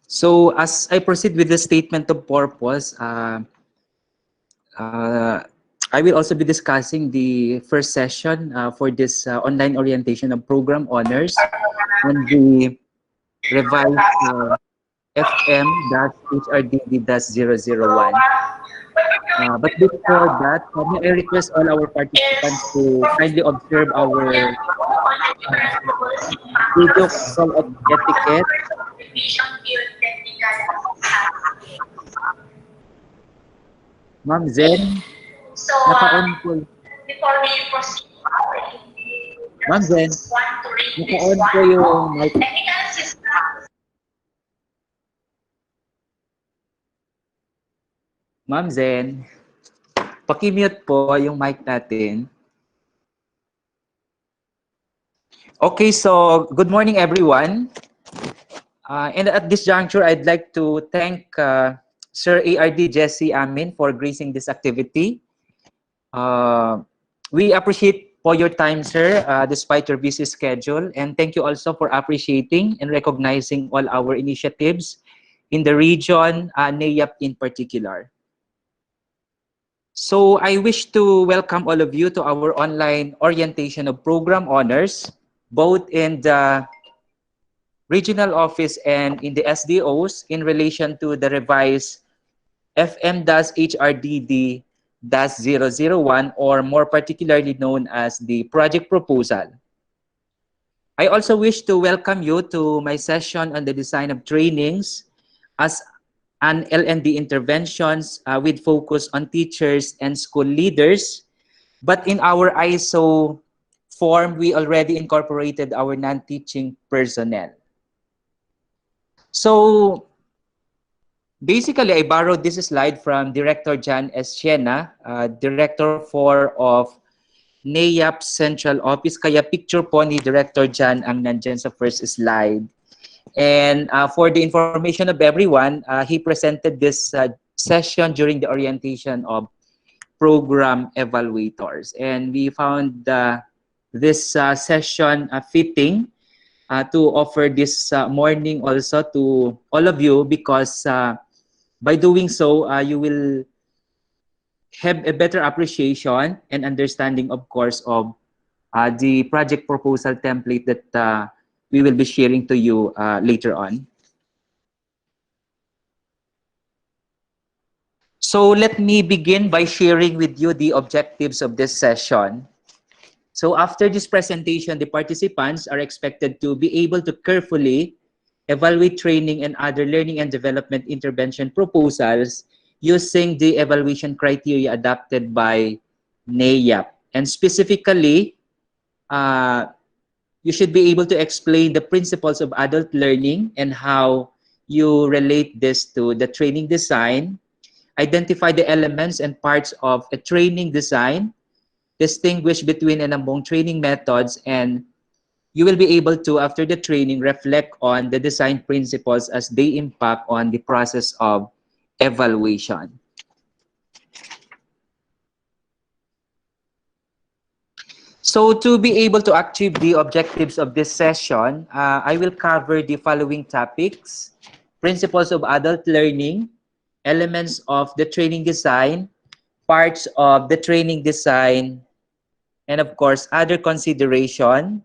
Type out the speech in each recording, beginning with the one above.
So as I proceed with the statement of purpose, uh, I will also be discussing the first session for this online orientation of program honors on the revised FM-HRDD-001. But before that, may I request all our participants to kindly observe our video call of etiquette. Ma'am Zen, So, naka-on po. before we proceed, Ma'am Zen, just want to read this naka-on po one. yung mic. Technical assistance. Ma'am Zen, paki-mute po yung mic natin. Okay, so good morning everyone. And at this juncture, I'd like to thank Sir ARD Jesse Amin for gracing this activity. We appreciate for your time, sir, despite your busy schedule. And thank you also for appreciating and recognizing all our initiatives in the region, NEAP in particular. So I wish to welcome all of you to our online orientation of program honors, both in the regional office and in the SDOs in relation to the revised FM-HRDD-001, or more particularly known as the project proposal. I also wish to welcome you to my session on the design of trainings as an L&D interventions with focus on teachers and school leaders. But in our ISO form, we already incorporated our non-teaching personnel. So basically, I borrowed this slide from Director Jan Esciena, Director 4 of NEAP Central Office. Kaya picture po ni Director Jan ang nandyan sa first slide. And for the information of everyone, he presented this session during the orientation of program evaluators. And we found this session fitting to offer this morning also to all of you, because by doing so, you will have a better appreciation and understanding, of course, of the project proposal template that we will be sharing to you later on. So let me begin by sharing with you the objectives of this session. So after this presentation, the participants are expected to be able to carefully evaluate training and other learning and development intervention proposals using the evaluation criteria adopted by NEAP. And specifically, you should be able to explain the principles of adult learning and how you relate this to the training design, identify the elements and parts of a training design, distinguish between and among training methods, and you will be able to, after the training, reflect on the design principles as they impact on the process of evaluation. So to be able to achieve the objectives of this session, I will cover the following topics: principles of adult learning, elements of the training design, parts of the training design, and of course, other consideration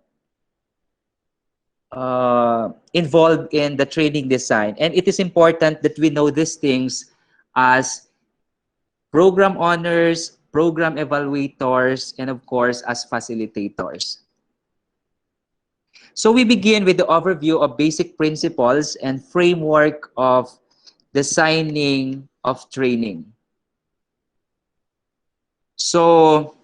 involved in the training design. And it is important that we know these things as program owners, program evaluators, and of course, as facilitators. So we begin with the overview of basic principles and framework of designing of training. So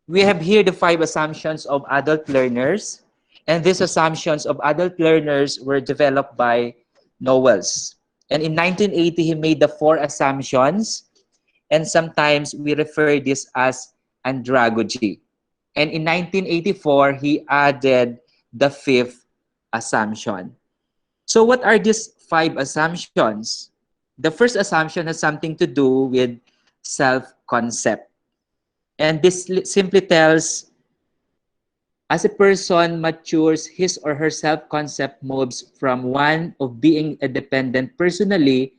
we have here the 5 assumptions of adult learners, and these assumptions of adult learners were developed by Knowles. And in 1980, he made the 4 assumptions, and sometimes we refer this as andragogy. And in 1984, he added the 5th assumption. So what are these 5 assumptions? The first assumption has something to do with self-concept. And this simply tells As a person matures, his or her self-concept moves from one of being a dependent personality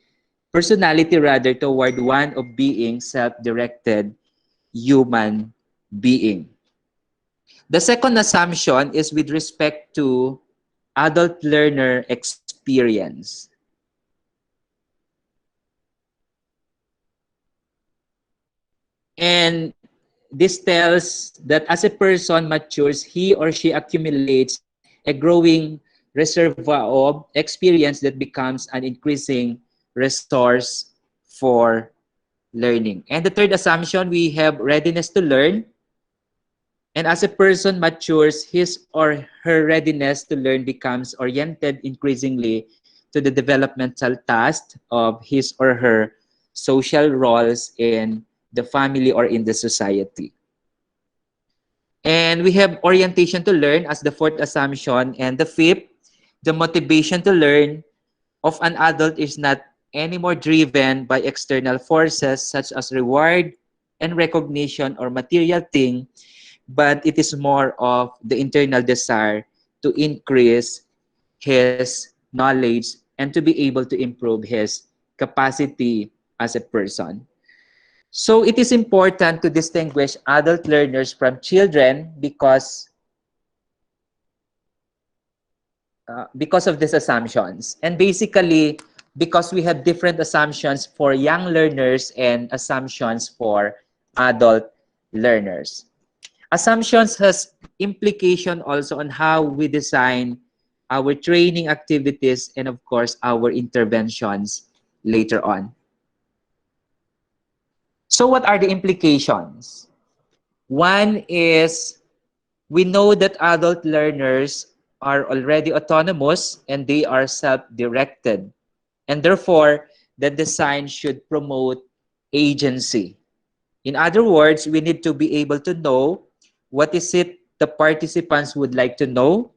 rather toward one of being self-directed human being. The second assumption is with respect to adult learner experience. And this tells that as a person matures, he or she accumulates a growing reservoir of experience that becomes an increasing resource for learning. And the third assumption, we have readiness to learn. And as a person matures, his or her readiness to learn becomes oriented increasingly to the developmental task of his or her social roles in the family or in the society. And we have orientation to learn as the fourth assumption. And the fifth, the motivation to learn of an adult is not anymore driven by external forces such as reward and recognition or material thing, but it is more of the internal desire to increase his knowledge and to be able to improve his capacity as a person. So it is important to distinguish adult learners from children because of these assumptions. And basically, because we have different assumptions for young learners and assumptions for adult learners. Assumptions has implication also on how we design our training activities and of course our interventions later on. So what are the implications? One is we know that adult learners are already autonomous and they are self-directed. And therefore, the design should promote agency. In other words, we need to be able to know what is it the participants would like to know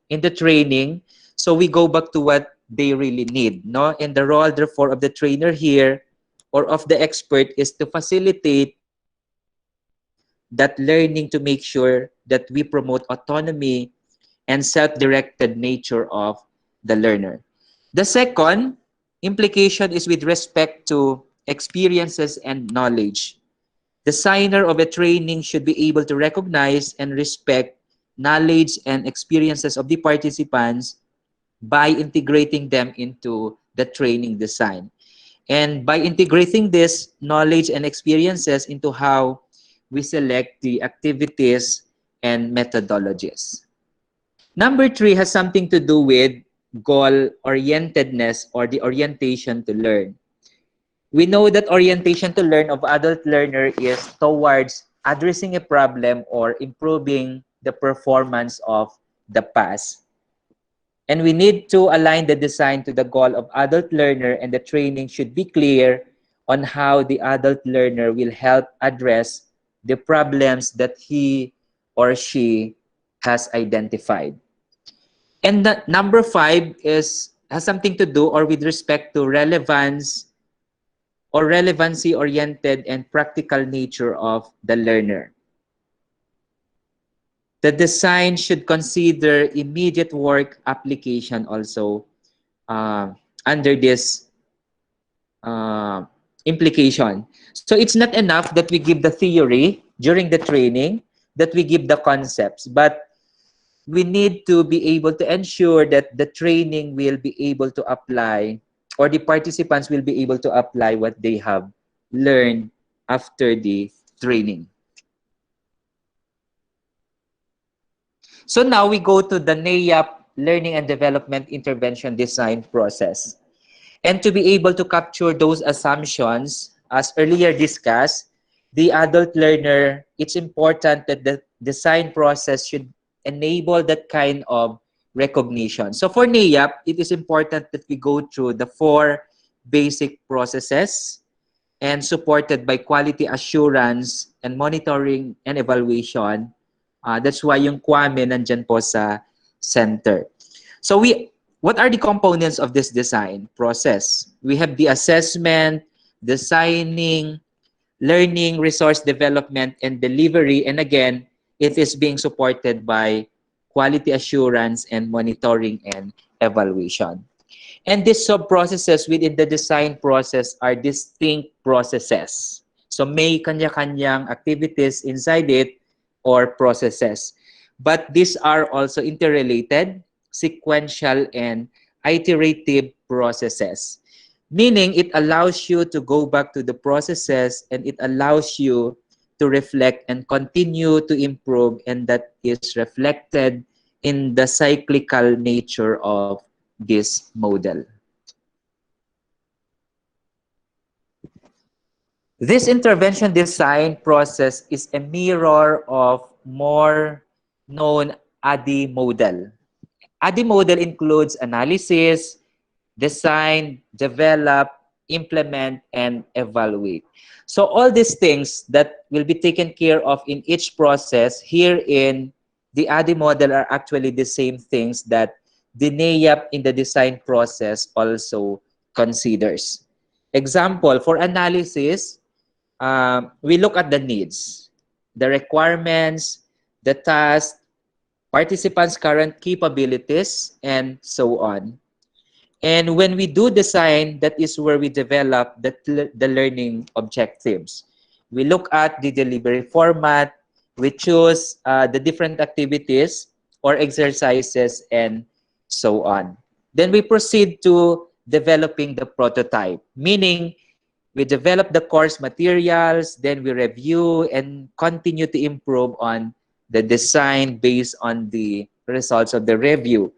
in the training. So we go back to what they really need. No? And the role, therefore, of the trainer here or of the expert is to facilitate that learning to make sure that we promote autonomy and self-directed nature of the learner. The second implication is with respect to experiences and knowledge. The designer of a training should be able to recognize and respect knowledge and experiences of the participants by integrating them into the training design. And by integrating this knowledge and experiences into how we select the activities and methodologies. Number three has something to do with goal-orientedness or the orientation to learn. We know that orientation to learn of adult learner is towards addressing a problem or improving the performance of the past. And we need to align the design to the goal of adult learner, and the training should be clear on how the adult learner will help address the problems that he or she has identified. And the number five has something to do or with respect to relevance or relevancy-oriented and practical nature of the learner. The design should consider immediate work application also under this implication. So it's not enough that we give the theory during the training, that we give the concepts, but we need to be able to ensure that the training will be able to apply or the participants will be able to apply what they have learned after the training. So now we go to the NEAP Learning and Development Intervention Design process. And to be able to capture those assumptions, as earlier discussed, the adult learner, it's important that the design process should enable that kind of recognition. So for NEAP, it is important that we go through the four basic processes and supported by quality assurance and monitoring and evaluation. That's why yung Kwame nandyan po sa center. So what are the components of this design process? We have the assessment, designing, learning, resource development, and delivery. And again, it is being supported by quality assurance and monitoring and evaluation. And these sub-processes within the design process are distinct processes. So may kanya-kanyang activities inside it or processes. But these are also interrelated, sequential, and iterative processes. Meaning it allows you to go back to the processes and it allows you to reflect and continue to improve, and that is reflected in the cyclical nature of this model. This intervention design process is a mirror of more known ADI model. ADI model includes analysis, design, develop, implement, and evaluate. So all these things that will be taken care of in each process here in the ADI model are actually the same things that the NEAP in the design process also considers. Example, for analysis, we look at the needs, the requirements, the task, participants' current capabilities, and so on. And when we do design, that is where we develop the learning objectives. We look at the delivery format, we choose the different activities or exercises, and so on. Then we proceed to developing the prototype, meaning we develop the course materials, then we review and continue to improve on the design based on the results of the review.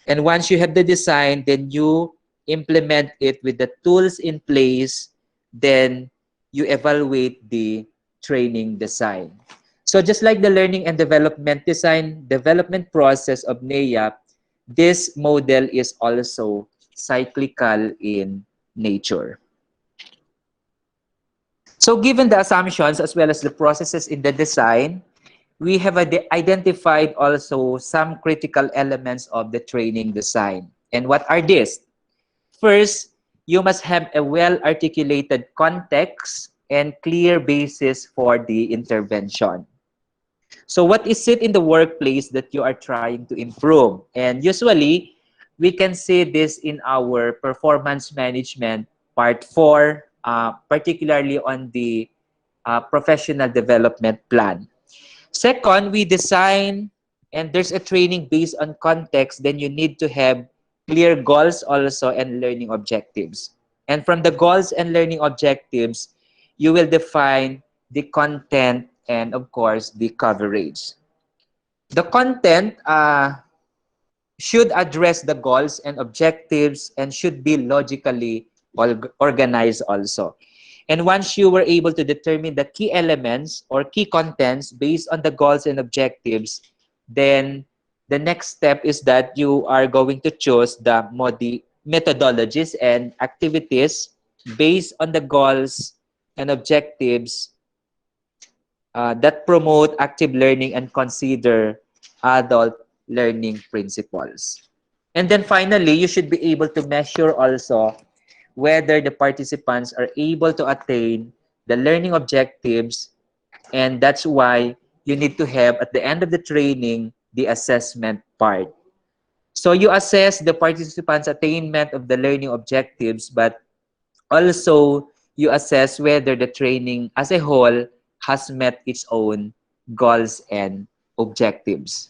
And once you have the design, then you implement it with the tools in place, then you evaluate the training design. So just like the learning and development design development process of NEAP, this model is also cyclical in nature. So given the assumptions as well as the processes in the design, we have identified also some critical elements of the training design. And what are these? First, you must have a well-articulated context and clear basis for the intervention. So what is it in the workplace that you are trying to improve? And usually, we can see this in our performance management part 4, particularly on the professional development plan. Second, we design and there's a training based on context, then you need to have clear goals also and learning objectives. And from the goals and learning objectives, you will define the content and of course the coverage. The content should address the goals and objectives and should be logically organized also. And once you were able to determine the key elements or key contents based on the goals and objectives, then the next step is that you are going to choose the methodologies and activities based on the goals and objectives that promote active learning and consider adult learning principles. And then finally, you should be able to measure also whether the participants are able to attain the learning objectives, and that's why you need to have at the end of the training the assessment part. So you assess the participants' attainment of the learning objectives, but also you assess whether the training as a whole has met its own goals and objectives.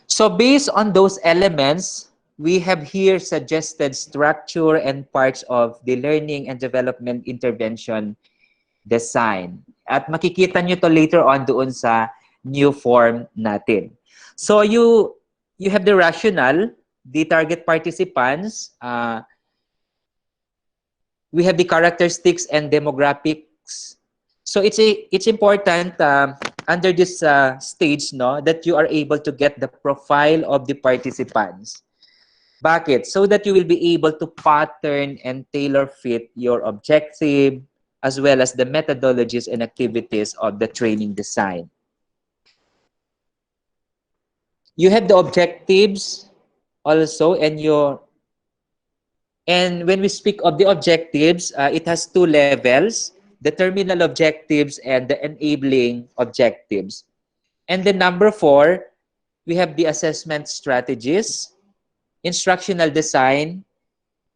So based on those elements, we have here suggested structure and parts of the learning and development intervention design. At makikita nyo to later on doon sa new form natin. So you have the rationale, the target participants, we have the characteristics and demographics. So it's important under this stage no that you are able to get the profile of the participants. Bakit? So that you will be able to pattern and tailor fit your objective as well as the methodologies and activities of the training design. You have the objectives also, and when we speak of the objectives, it has two levels. the terminal objectives, and the enabling objectives. And then number 4, we have the assessment strategies, instructional design,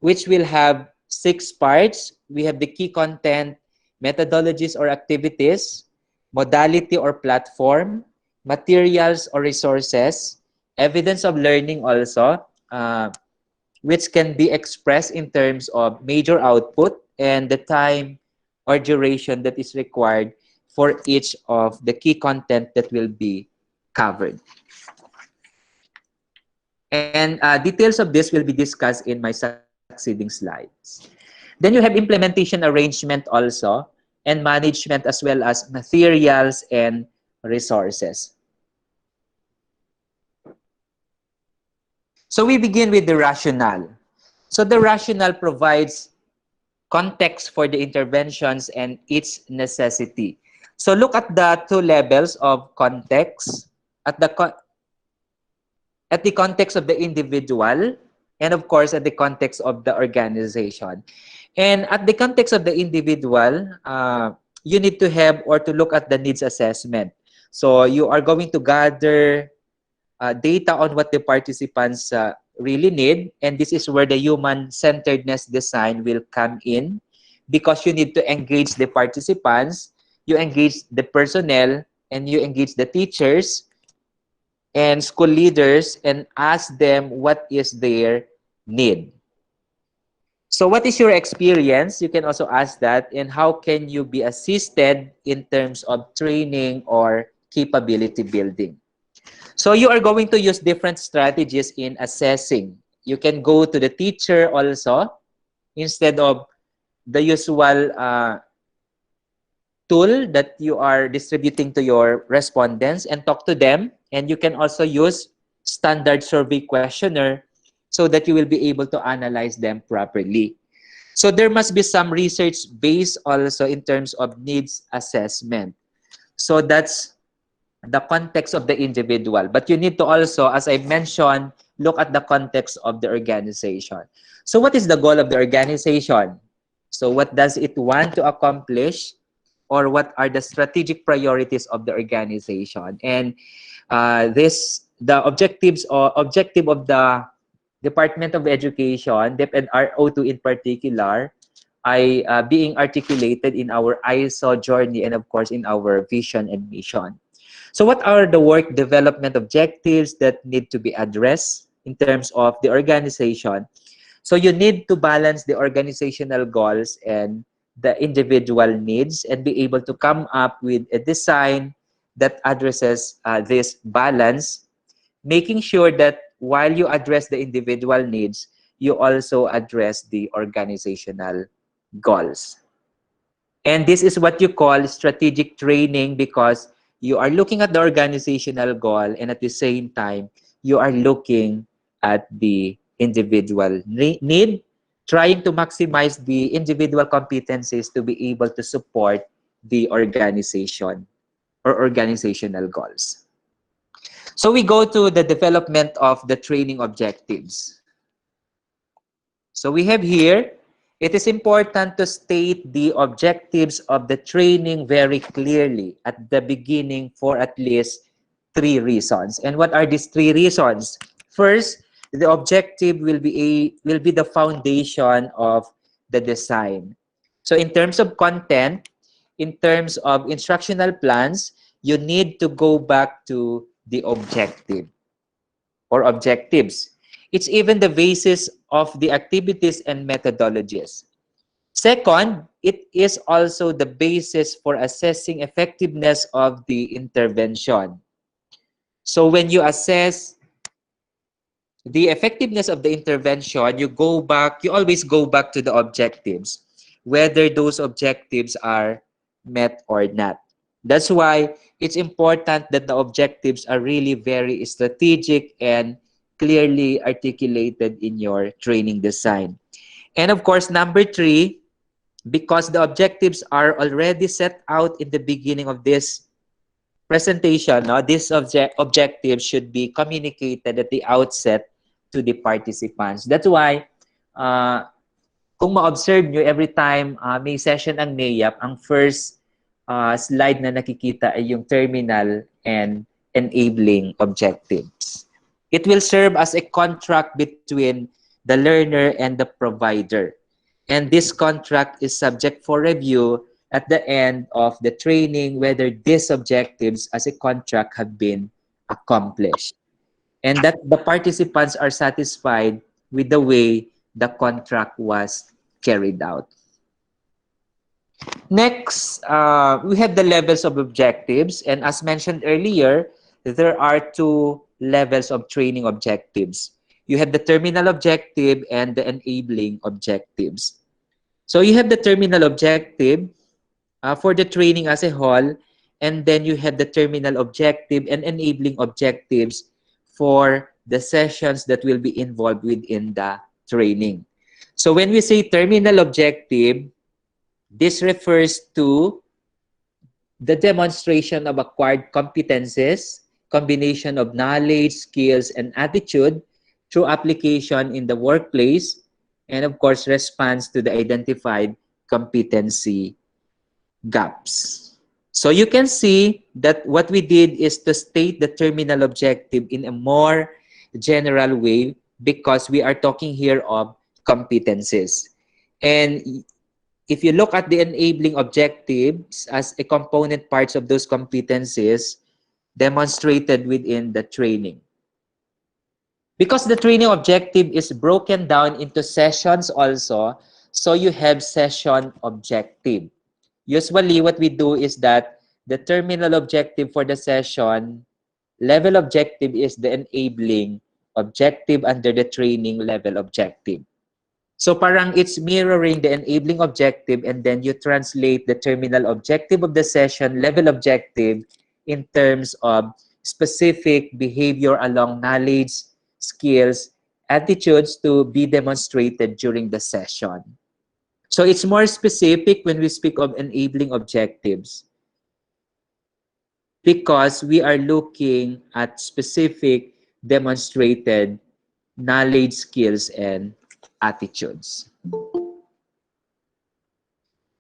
which will have 6 parts. We have the key content, methodologies or activities, modality or platform, materials or resources, evidence of learning also, which can be expressed in terms of major output and the time or duration that is required for each of the key content that will be covered. And details of this will be discussed in my succeeding slides. Then you have implementation arrangement also, and management as well as materials and resources. So we begin with the rationale. So the rationale provides context for the interventions and its necessity. So look at the 2 levels of context, at the context of the individual, and of course at the context of the organization. And at the context of the individual, you need to have or to look at the needs assessment. So you are going to gather data on what the participants really need, and this is where the human-centeredness design will come in, because you need to engage the participants, you engage the personnel, and you engage the teachers and school leaders and ask them what is their need. So what is your experience? You can also ask that, and how can you be assisted in terms of training or capability building? So you are going to use different strategies in assessing. You can go to the teacher also instead of the usual tool that you are distributing to your respondents, and talk to them. And you can also use standard survey questionnaire so that you will be able to analyze them properly. So there must be some research based also in terms of needs assessment. So that's the context of the individual. But you need to also, as I mentioned, look at the context of the organization. So what is the goal of the organization? So what does it want to accomplish? Or what are the strategic priorities of the organization? And the objectives or objective of the Department of Education, DEP and RO2 in particular, are being articulated in our ISO journey and of course in our vision and mission. So what are the work development objectives that need to be addressed in terms of the organization? So you need to balance the organizational goals and the individual needs and be able to come up with a design that addresses this balance, making sure that while you address the individual needs, you also address the organizational goals. And this is what you call strategic training, because you are looking at the organizational goal and at the same time, you are looking at the individual need, trying to maximize the individual competencies to be able to support the organization or organizational goals. So we go to the development of the training objectives. So we have here, it is important to state the objectives of the training very clearly at the beginning for at least 3 reasons. And what are these 3 reasons? First, the objective will be the foundation of the design. So in terms of content, in terms of instructional plans, you need to go back to the objective or objectives. It's even the basis of the activities and methodologies. Second, it is also the basis for assessing effectiveness of the intervention. So when you assess the effectiveness of the intervention, you always go back to the objectives, whether those objectives are met or not. That's why it's important that the objectives are really very strategic and clearly articulated in your training design. And of course, number 3, because the objectives are already set out in the beginning of this presentation, no, this objective should be communicated at the outset to the participants. That's why Kung ma-observe nyo, every time may session ang NEAP, ang first slide na nakikita ay yung terminal and enabling objectives. It will serve as a contract between the learner and the provider. And this contract is subject for review at the end of the training whether these objectives as a contract have been accomplished. And that the participants are satisfied with the way the contract was carried out. Next, we have the levels of objectives. And as mentioned earlier, there are two levels of training objectives. You have the terminal objective and the enabling objectives. So you have the terminal objective for the training as a whole, and then you have the terminal objective and enabling objectives for the sessions that will be involved within the training. So when we say terminal objective, this refers to the demonstration of acquired competences, combination of knowledge, skills, and attitude through application in the workplace, and of course, response to the identified competency gaps. So you can see that what we did is to state the terminal objective in a more general way because we are talking here of competencies. And if you look at the enabling objectives as a component parts of those competencies demonstrated within the training. Because the training objective is broken down into sessions also, so you have session objective. Usually what we do is that the terminal objective for the session, level objective is the enabling objective under the training level objective. So parang it's mirroring the enabling objective and then you translate the terminal objective of the session, level objective, in terms of specific behavior along knowledge, skills, attitudes to be demonstrated during the session. So it's more specific when we speak of enabling objectives because we are looking at specific demonstrated knowledge, skills, and attitudes.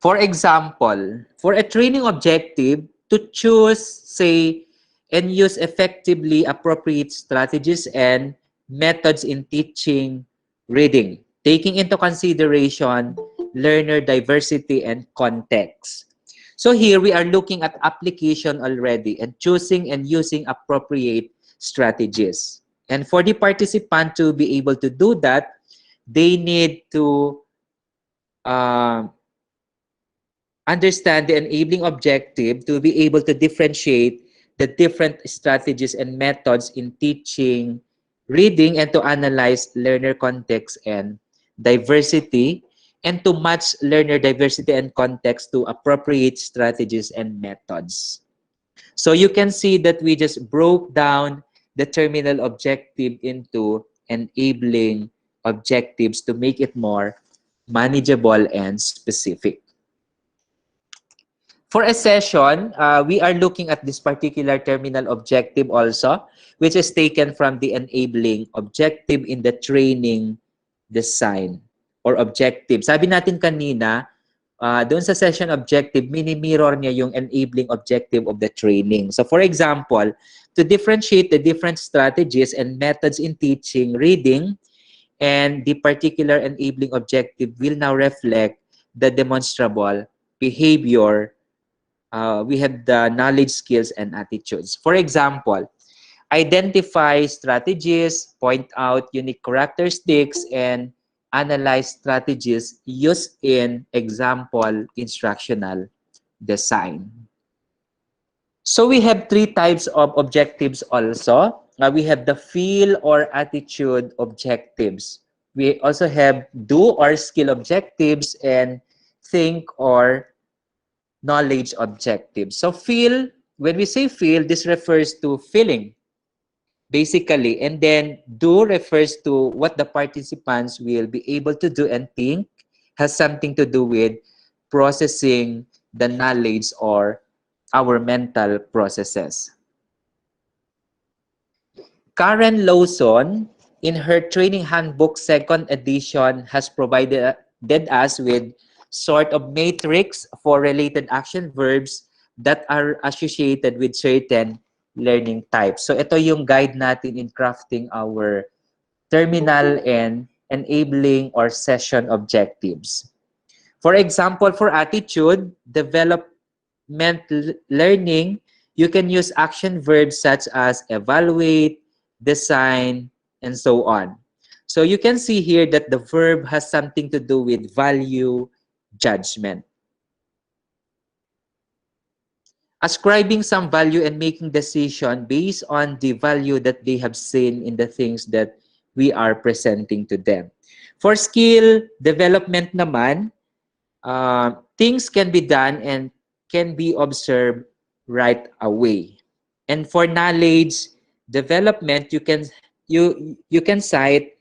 For example, for a training objective, to choose, say, and use effectively appropriate strategies and methods in teaching reading, taking into consideration learner diversity and context. So here we are looking at application already and choosing and using appropriate strategies. And for the participant to be able to do that, they need to understand the enabling objective to be able to differentiate the different strategies and methods in teaching reading and to analyze learner context and diversity and to match learner diversity and context to appropriate strategies and methods. So you can see that we just broke down the terminal objective into enabling objectives to make it more manageable and specific. For a session, we are looking at this particular terminal objective also, which is taken from the enabling objective in the training design or objective. Sabi natin kanina, doon sa session objective, mini-mirror niya yung enabling objective of the training. So for example, to differentiate the different strategies and methods in teaching reading, and the particular enabling objective will now reflect the demonstrable behavior. We have the knowledge, skills, and attitudes. For example, identify strategies, point out unique characteristics, and analyze strategies used in example instructional design. So we have three types of objectives also. We have the feel or attitude objectives. We also have do or skill objectives and think or knowledge objectives. So feel, when we say feel, this refers to feeling, basically. And then do refers to what the participants will be able to do and think, has something to do with processing the knowledge or our mental processes. Karen Lawson, in her training handbook second edition, has provided us with sort of matrix for related action verbs that are associated with certain learning types. So ito yung guide natin in crafting our terminal and enabling or session objectives. For example, for attitude, development learning, you can use action verbs such as evaluate, design, and so on. So you can see here that the verb has something to do with value, judgment. Ascribing some value and making decision based on the value that they have seen in the things that we are presenting to them. For skill development naman, things can be done and can be observed right away. And for knowledge development, you can cite,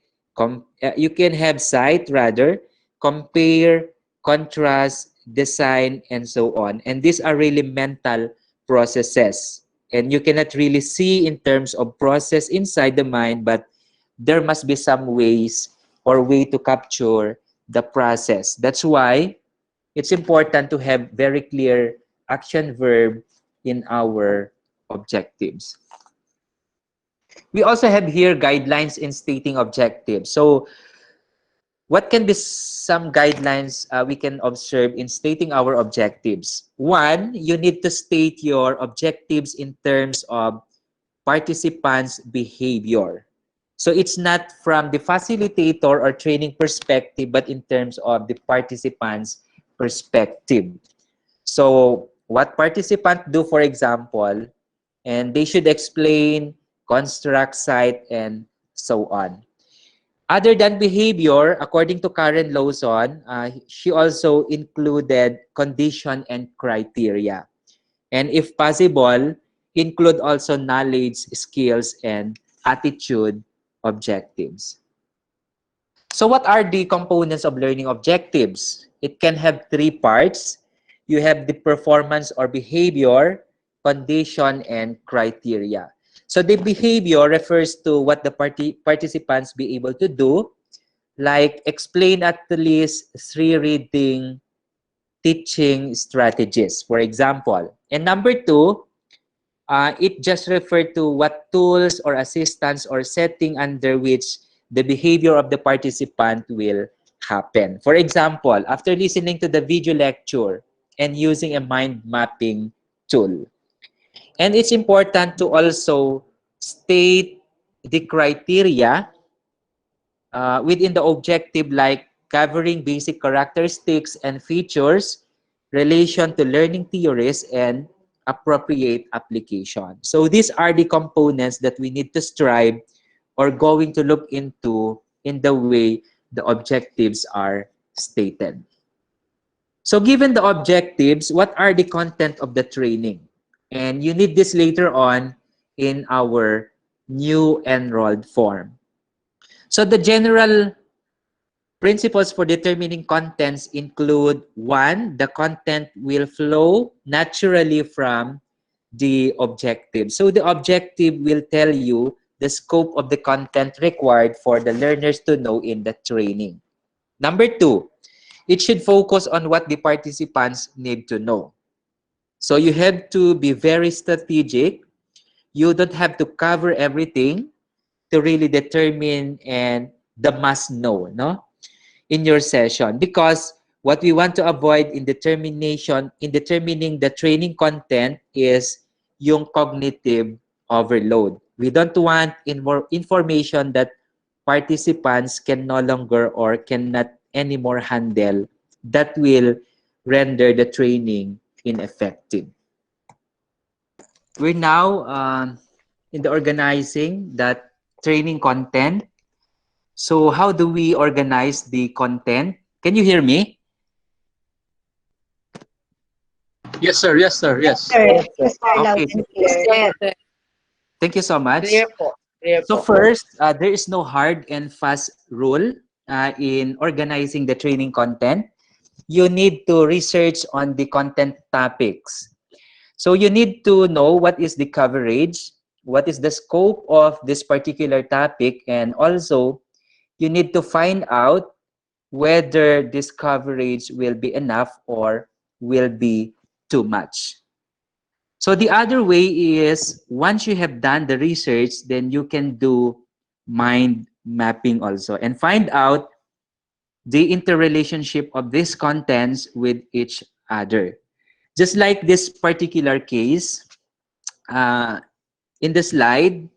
you can have cite rather, compare, contrast, design, and so on. And these are really mental processes. And you cannot really see in terms of process inside the mind, but there must be some ways or way to capture the process. That's why it's important to have very clear action verb in our objectives. We also have here guidelines in stating objectives. So what can be some guidelines we can observe in stating our objectives? One, you need to state your objectives in terms of participants' behavior. So it's not from the facilitator or training perspective, but in terms of the participants' perspective. So what participants do, for example, and they should explain, construct, cite, and so on. Other than behavior, according to Karen Lawson, she also included condition and criteria. And if possible, include also knowledge, skills, and attitude objectives. So what are the components of learning objectives? It can have three parts. You have the performance or behavior, condition, and criteria. So the behavior refers to what the participants be able to do, like explain at least 3 reading teaching strategies, for example. And number 2, it just referred to what tools or assistance or setting under which the behavior of the participant will happen. For example, after listening to the video lecture and using a mind mapping tool. And it's important to also state the criteria within the objective, like covering basic characteristics and features, relation to learning theories, and appropriate application. So these are the components that we need to strive or going to look into in the way the objectives are stated. So given the objectives, what are the content of the training? And you need this later on in our new enrolled form. So the general principles for determining contents include: 1, the content will flow naturally from the objective. So the objective will tell you the scope of the content required for the learners to know in the training. Number 2, it should focus on what the participants need to know. So you have to be very strategic. You don't have to cover everything to really determine and the must know, no, in your session, because what we want to avoid in determining the training content is yung cognitive overload. We don't want more information that participants can no longer or cannot anymore handle, that will render the training ineffective. We're now in the organizing that training content. So how do we organize the content? Can you hear me? Yes, sir. Yes, sir. Yes. Yes, sir, loud Okay. and clear. Sir. Thank you so much. Clear po. Clear So po. first, there is no hard and fast rule in organizing the training content. You need to research on the content topics. So you need to know what is the coverage, what is the scope of this particular topic, and also you need to find out whether this coverage will be enough or will be too much. So the other way is once you have done the research, then you can do mind mapping also and find out the interrelationship of these contents with each other. Just like this particular case, uh, in the slide,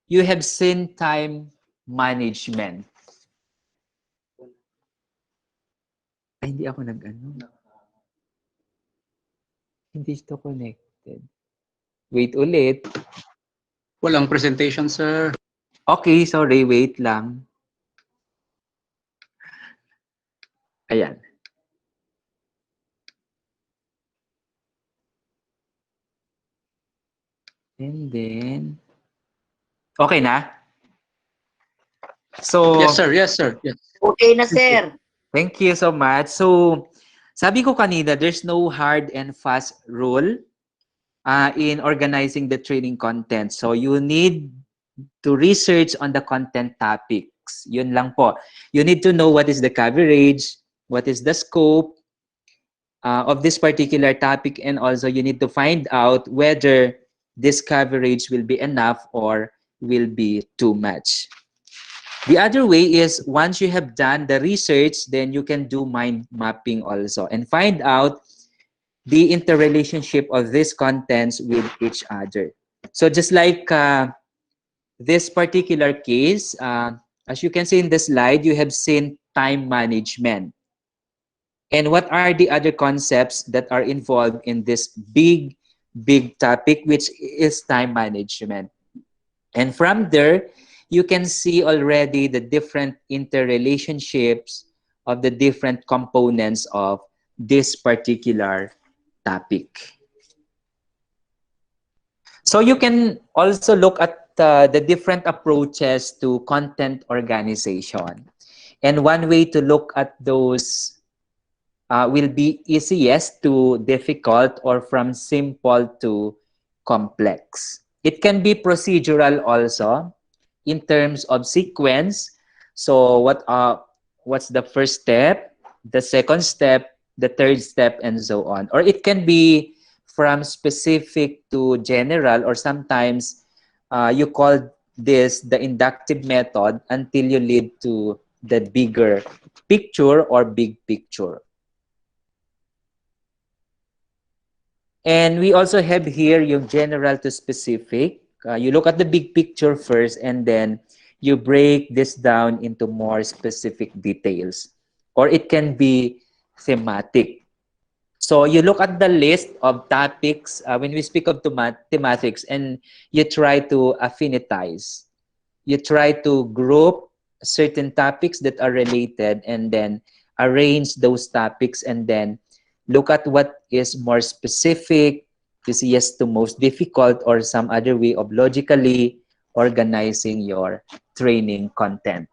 you have seen time management. Ay, hindi ako nag-ano. Hindi ito connected. Wait ulit. Walang presentation, sir. Okay, sorry, wait lang. Ayan. And then, okay na? So, Yes, sir. Yes, sir. Yes. Okay na, sir. thank you so much. So, sabi ko kanina, there's no hard and fast rule in organizing the training content. So, you need to research on the content topics. Yun lang po. You need to know what is the coverage, what is the scope of this particular topic, and also you need to find out whether this coverage will be enough or will be too much. The other way is once you have done the research, then you can do mind mapping also and find out the interrelationship of these contents with each other. So just like this particular case, as you can see in the slide, you have seen time management. And what are the other concepts that are involved in this big topic, which is time management? And from there, you can see already the different interrelationships of the different components of this particular topic. So you can also look at the different approaches to content organization. And one way to look at those will be easiest to difficult or from simple to complex. It can be procedural also in terms of sequence. So what's the first step, the second step, the third step, and so on. Or it can be from specific to general, or sometimes you call this the inductive method until you lead to the bigger picture or big picture. And we also have here yung general to specific. You look at the big picture first, and then you break this down into more specific details. Or it can be thematic. So you look at the list of topics when we speak of thematics, and you try to affinitize. You try to group certain topics that are related and then arrange those topics and then look at what is more specific, easiest to most difficult, or some other way of logically organizing your training content.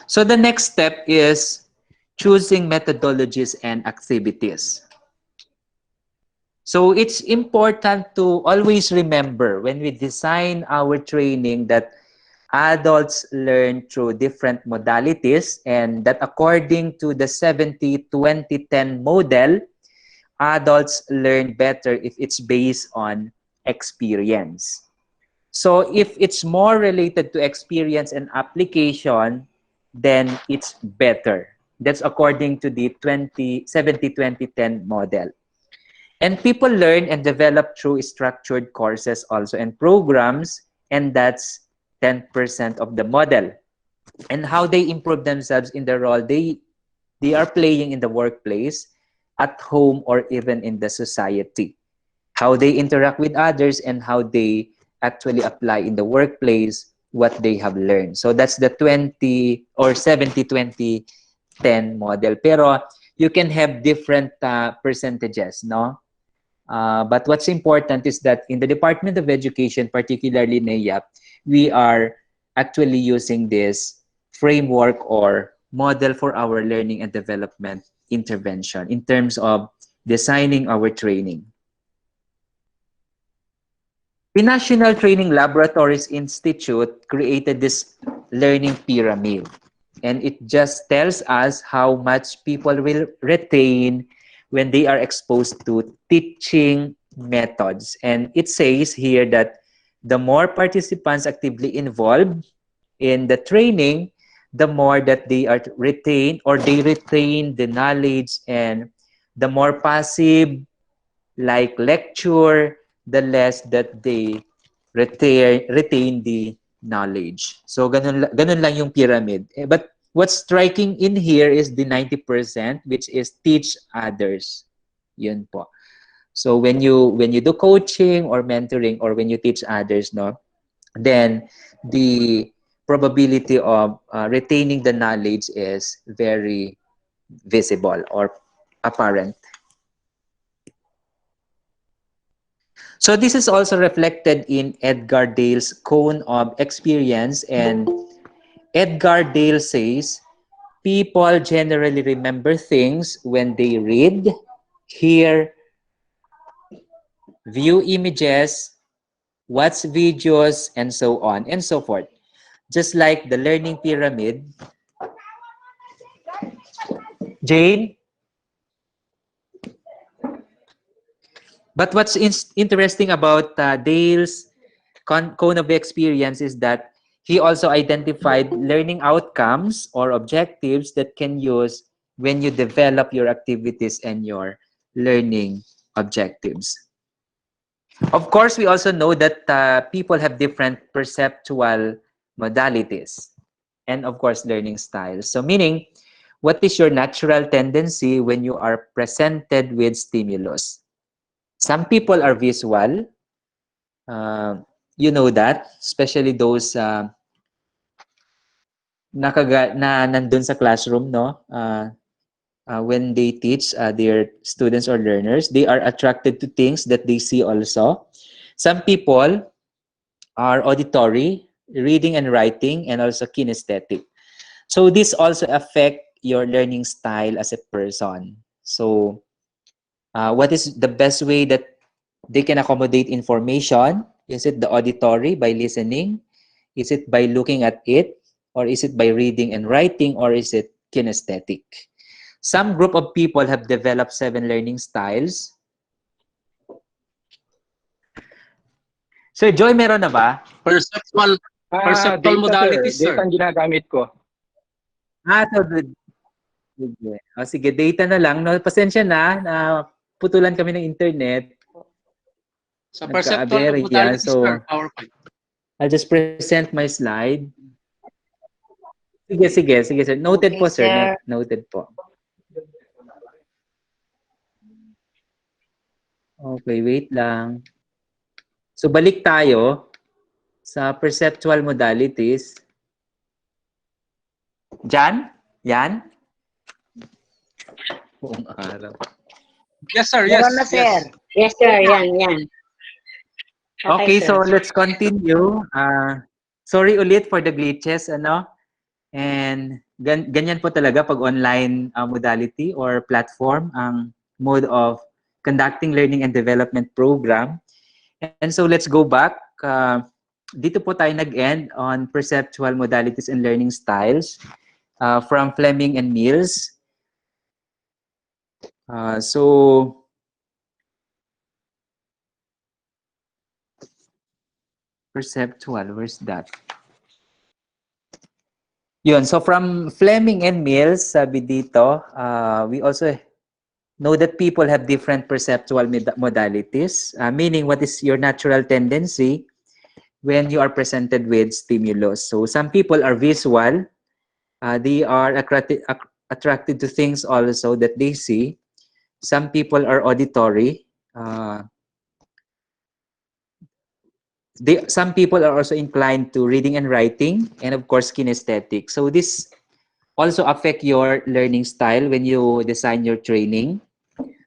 So the next step is choosing methodologies and activities. So it's important to always remember when we design our training that adults learn through different modalities, and that according to the 70-20-10 model, adults learn better if it's based on experience. So if it's more related to experience and application, then it's better. That's according to the 70-20-10 model. And people learn and develop through structured courses also and programs, and that's 10% of the model. And how they improve themselves in the role they are playing in the workplace, at home, or even in the society. How they interact with others and how they actually apply in the workplace what they have learned. So that's the 20 or 70-20-10 model. Pero you can have different percentages, no? But what's important is that in the Department of Education, particularly NEAP, we are actually using this framework or model for our learning and development intervention in terms of designing our training. The National Training Laboratories Institute created this learning pyramid. And it just tells us how much people will retain when they are exposed to teaching methods. And it says here that the more participants actively involved in the training, the more that they are retained or they retain the knowledge, and the more passive like lecture, the less that they retain the knowledge. So ganun lang yung pyramid. But what's striking in here is the 90%, which is teach others. Yun po. So when you do coaching or mentoring, or when you teach others, no, then the probability of retaining the knowledge is very visible or apparent. So this is also reflected in Edgar Dale's cone of experience, and Edgar Dale says people generally remember things when they read, hear, view images, watch videos, and so on and so forth. Just like the learning pyramid. Jane? But what's interesting about Dale's cone of experience is that he also identified learning outcomes or objectives that can use when you develop your activities and your learning objectives. Of course, we also know that people have different perceptual modalities and, of course, learning styles. So meaning, what is your natural tendency when you are presented with stimulus? Some people are visual. You know that, especially those na nandun sa classroom, no? When they teach their students or learners, they are attracted to things that they see also. Some people are auditory, reading and writing, and also kinesthetic. So this also affect your learning style as a person. So what is the best way that they can accommodate information? Is it the auditory by listening? Is it by looking at it? Or is it by reading and writing? Or is it kinesthetic? Some group of people have developed 7 learning styles. Sir Joy, meron na ba? Perceptual Data, modalities, sir. sir. Data ang ginagamit ko. So good. Sige. Sige, data na lang. No, pasensya na putulan kami ng internet. Sa perceptual Nagka-aberya. modalities, So, sir. PowerPoint. I'll just present my slide. Sige, sir. Noted Okay, po, sir. sir. Noted po. Okay, wait lang. So, balik tayo sa perceptual modalities. Jan? Yan? Buong araw. Yes, sir. Yes. Meron na, sir. Yes. Yes, sir. Yan. Okay, sir. so let's continue. Sorry ulit for the glitches, ano? And ganyan po talaga pag online modality or platform ang mode of conducting learning and development program. And so let's go back. Dito po tayo nag-end on perceptual modalities and learning styles from Fleming and Mills. So perceptual, where's that? Yun, so from Fleming and Mills, sabi dito, we also know that people have different perceptual modalities, meaning what is your natural tendency when you are presented with stimulus. So some people are visual, they are attracted to things also that they see. Some people are auditory, some people are also inclined to reading and writing, and of course kinesthetic. So this also affect your learning style when you design your training.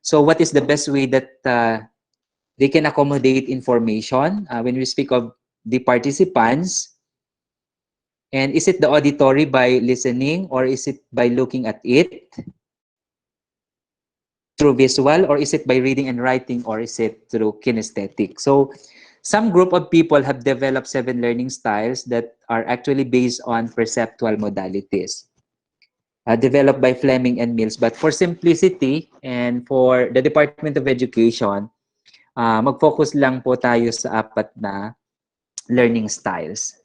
So what is the best way that they can accommodate information when we speak of the participants? And is it the auditory by listening, or is it by looking at it through visual, or is it by reading and writing, or is it through kinesthetic? So Some group of people have developed 7 learning styles that are actually based on perceptual modalities, developed by Fleming and Mills. But for simplicity and for the Department of Education, mag-focus lang po tayo sa 4 na learning styles.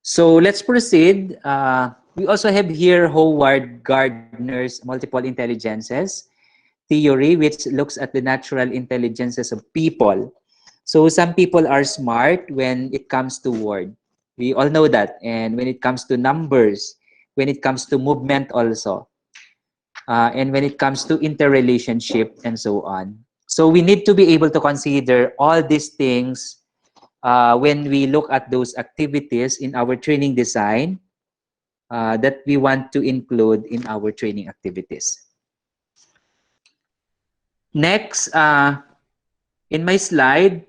So let's proceed. We also have here Howard Gardner's multiple intelligences theory, which looks at the natural intelligences of people. So some people are smart when it comes to word. We all know that. And when it comes to numbers, when it comes to movement also, and when it comes to interrelationship and so on. So we need to be able to consider all these things when we look at those activities in our training design that we want to include in our training activities. Next, in my slide,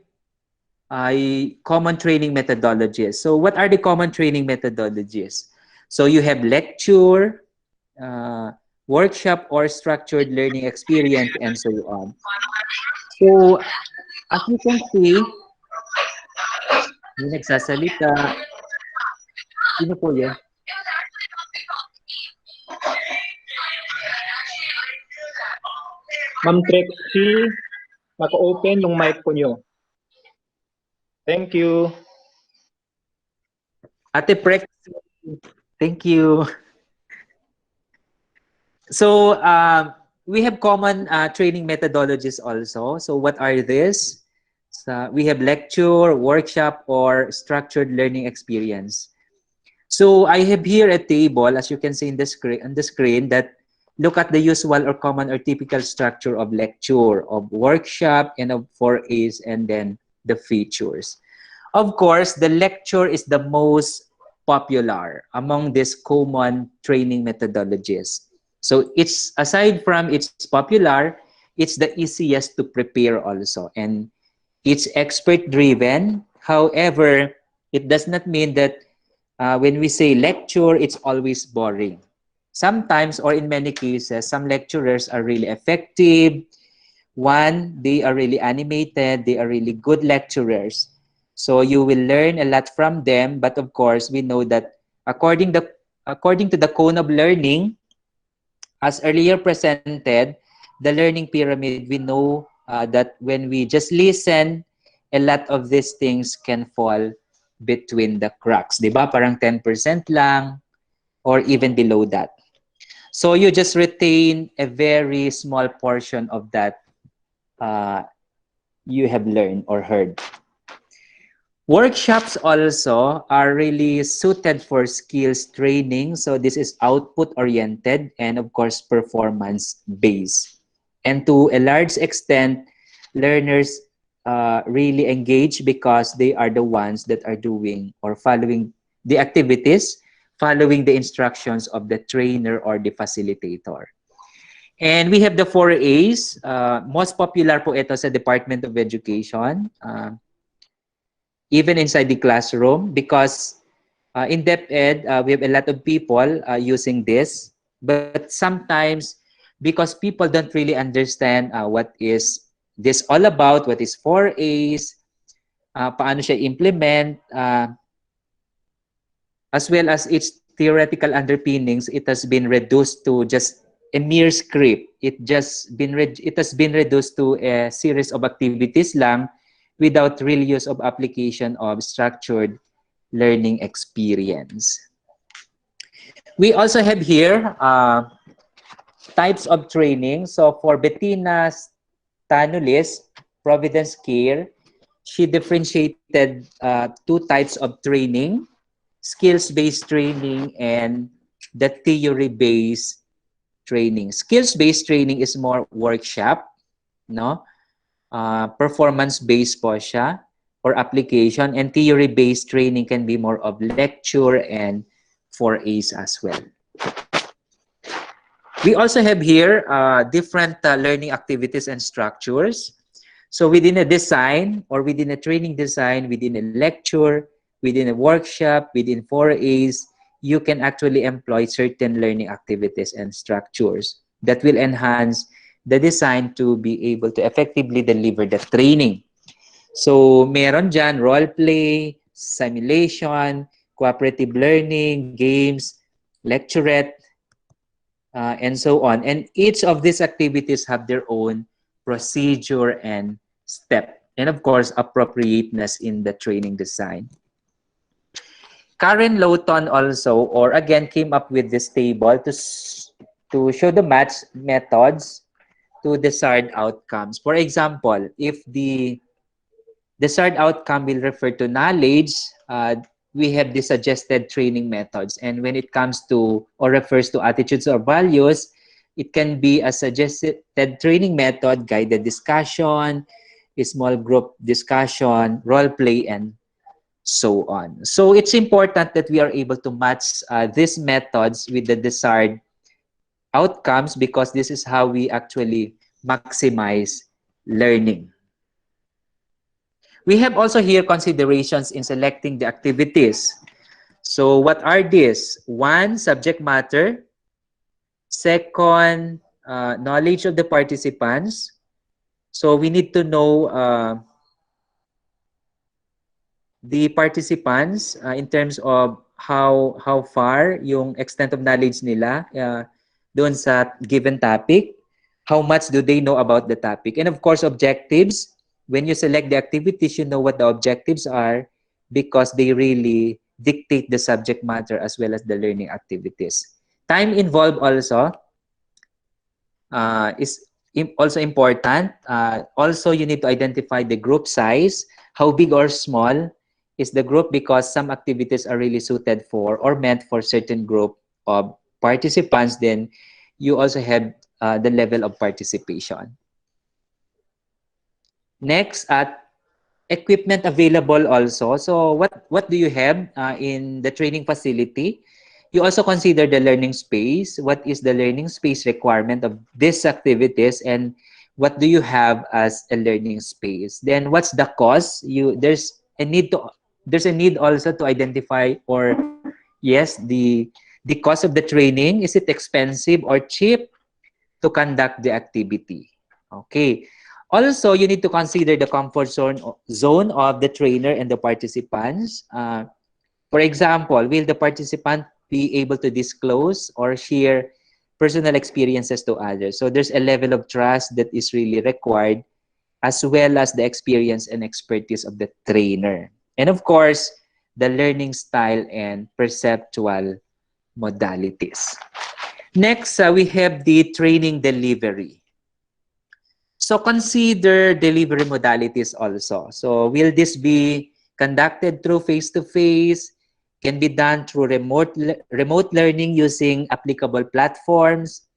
common training methodologies. So what are the common training methodologies? So you have lecture, workshop or structured learning experience, and so on. So as you can see, yung nagsasalita, sino po yan? Ma'am Trixie, naka-open yung mic po nyo. Thank you. Ate Prex, thank you. So we have common training methodologies also. So what are these? So we have lecture, workshop, or structured learning experience. So I have here a table, as you can see in the screen, that look at the usual or common or typical structure of lecture, of workshop, and of 4As, and then the features. Of course, the lecture is the most popular among these common training methodologies. So it's, aside from it's popular, it's the easiest to prepare also. And it's expert driven. However, it does not mean that when we say lecture, it's always boring. Sometimes, or in many cases, some lecturers are really effective. One, they are really animated. They are really good lecturers. So you will learn a lot from them. But of course, we know that according to the cone of learning, as earlier presented, the learning pyramid, we know that when we just listen, a lot of these things can fall between the cracks. Diba? Parang 10% lang or even below that. So you just retain a very small portion of that you have learned or heard. Workshops also are really suited for skills training. So this is output oriented and of course performance based. And to a large extent, learners really engage because they are the ones that are doing or following the activities, following the instructions of the trainer or the facilitator. And we have the 4As. Most popular po ito sa Department of Education, even inside the classroom, because in DepEd, we have a lot of people using this. But sometimes, because people don't really understand what is this all about, what is 4As, paano siya implement, as well as its theoretical underpinnings, it has been reduced to just a mere script. It has been reduced to a series of activities lang without real use of application of structured learning experience. We also have here types of training. So for Bettina Stanulis, Providence Care, she differentiated 2 types of training: skills-based training and the theory-based training. Skills-based training is more workshop, no? Performance-based po siya or application, and theory-based training can be more of lecture and 4As as well. We also have here different learning activities and structures. So within a design or within a training design, within a lecture, within a workshop, within 4As, you can actually employ certain learning activities and structures that will enhance the design to be able to effectively deliver the training. So, meron dyan role play, simulation, cooperative learning, games, lecturette, and so on. And each of these activities have their own procedure and step. And of course, appropriateness in the training design. Karen Lowton also, or again, came up with this table to show the match methods to desired outcomes. For example, if the desired outcome will refer to knowledge, we have the suggested training methods. And when it comes to or refers to attitudes or values, it can be a suggested training method, guided discussion, a small group discussion, role play, and so on. So it's important that we are able to match these methods with the desired outcomes, because this is how we actually maximize learning. We have also here considerations in selecting the activities. So what are these? One, subject matter. Second, knowledge of the participants. So we need to know the participants in terms of how far yung extent of knowledge nila doon sa given topic. How much do they know about the topic? And of course, objectives. When you select the activities, you know what the objectives are, because they really dictate the subject matter as well as the learning activities. Time involved also is also important. Also, you need to identify the group size. How big or small is the group, because some activities are really suited for or meant for certain group of participants. Then you also have the level of participation. Next, at equipment available also. So what do you have in the training facility? You also consider the learning space. What is the learning space requirement of these activities, and what do you have as a learning space? Then what's the cost? There's a need also to identify, or yes, the cost of the training. Is it expensive or cheap to conduct the activity? Okay. Also, you need to consider the comfort zone of the trainer and the participants. For example, will the participant be able to disclose or share personal experiences to others? So there's a level of trust that is really required, as well as the experience and expertise of the trainer. And of course, the learning style and perceptual modalities. Next, we have the training delivery. So consider delivery modalities also. So will this be conducted through face-to-face? Can be done through remote learning using applicable platforms?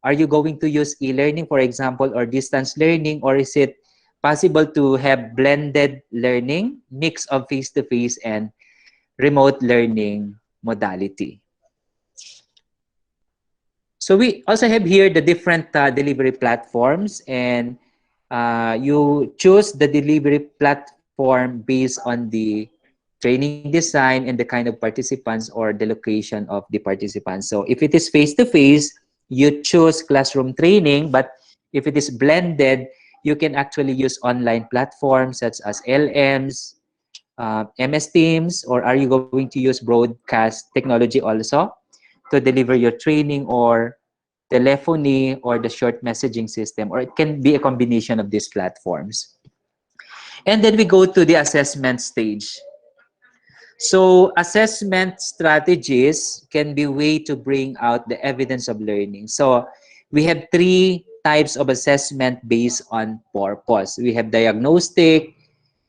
Are you going to use e-learning, for example, or distance learning? Or is it possible to have blended learning, mix of face-to-face and remote learning modality? So we also have here the different delivery platforms, and you choose the delivery platform based on the training design and the kind of participants or the location of the participants. So if it is face-to-face, you choose classroom training, but if it is blended, you can actually use online platforms such as LMs, MS Teams, or are you going to use broadcast technology also to deliver your training, or telephony, or the short messaging system, or it can be a combination of these platforms. And then we go to the assessment stage. So assessment strategies can be way to bring out the evidence of learning. So we have three types of assessment based on purpose. We have diagnostic,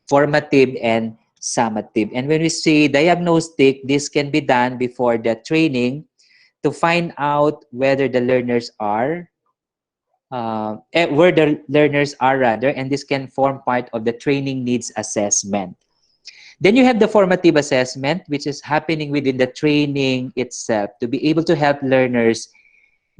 formative, and summative. And when we say diagnostic, this can be done before the training to find out whether the learners are, where the learners are rather, and this can form part of the training needs assessment. Then you have the formative assessment, which is happening within the training itself to be able to help learners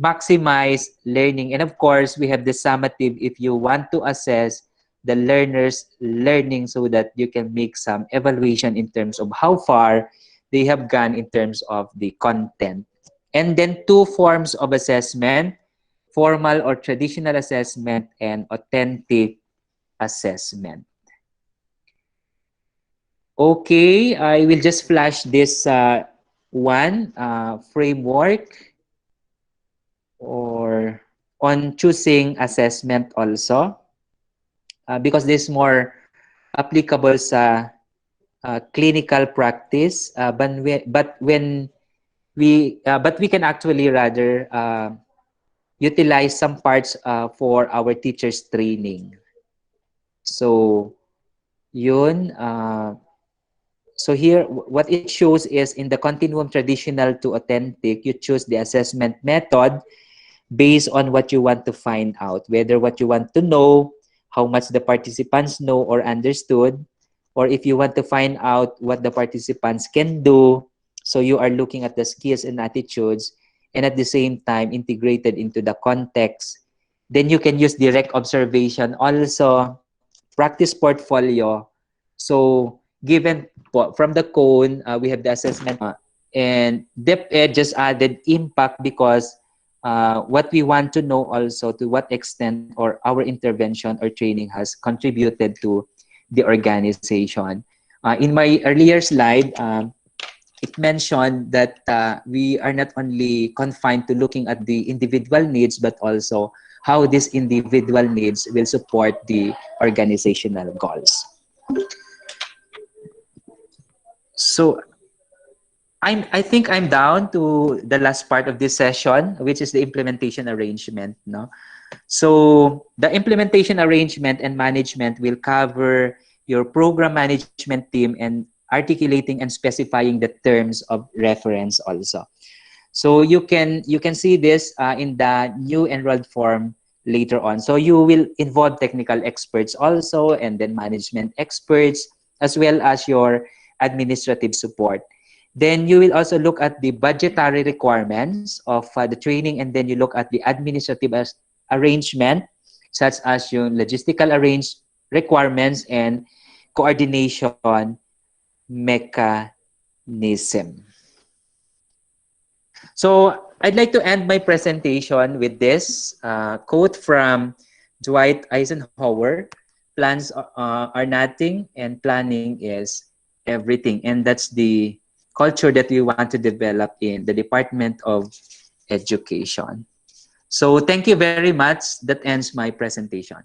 maximize learning. And of course, we have the summative if you want to assess the learners' learning so that you can make some evaluation in terms of how far they have gone in terms of the content. And then two forms of assessment, formal or traditional assessment, and authentic assessment. Okay, I will just flash this one framework or on choosing assessment also because this is more applicable sa clinical practice but we can actually rather utilize some parts for our teachers training. So yun so here what it shows is in the continuum traditional to authentic, you choose the assessment method based on what you want to find out, whether what you want to know, how much the participants know or understood, or if you want to find out what the participants can do. So you are looking at the skills and attitudes and at the same time integrated into the context. Then you can use direct observation also, practice portfolio. So given from the cone, we have the assessment and depth edge just added impact because what we want to know also to what extent or our intervention or training has contributed to the organization. In my earlier slide, it mentioned that we are not only confined to looking at the individual needs, but also how these individual needs will support the organizational goals. So I think I'm down to the last part of this session, which is the implementation arrangement. No? So the implementation arrangement and management will cover your program management team and articulating and specifying the terms of reference also. So you can see this in the new enrolled form later on. So you will involve technical experts also and then management experts as well as your administrative support. Then you will also look at the budgetary requirements of the training, and then you look at the administrative arrangement such as your logistical requirements and coordination mechanism. So I'd like to end my presentation with this quote from Dwight Eisenhower: plans are nothing and planning is everything. And that's the culture that we want to develop in the Department of Education. So thank you very much. That ends my presentation.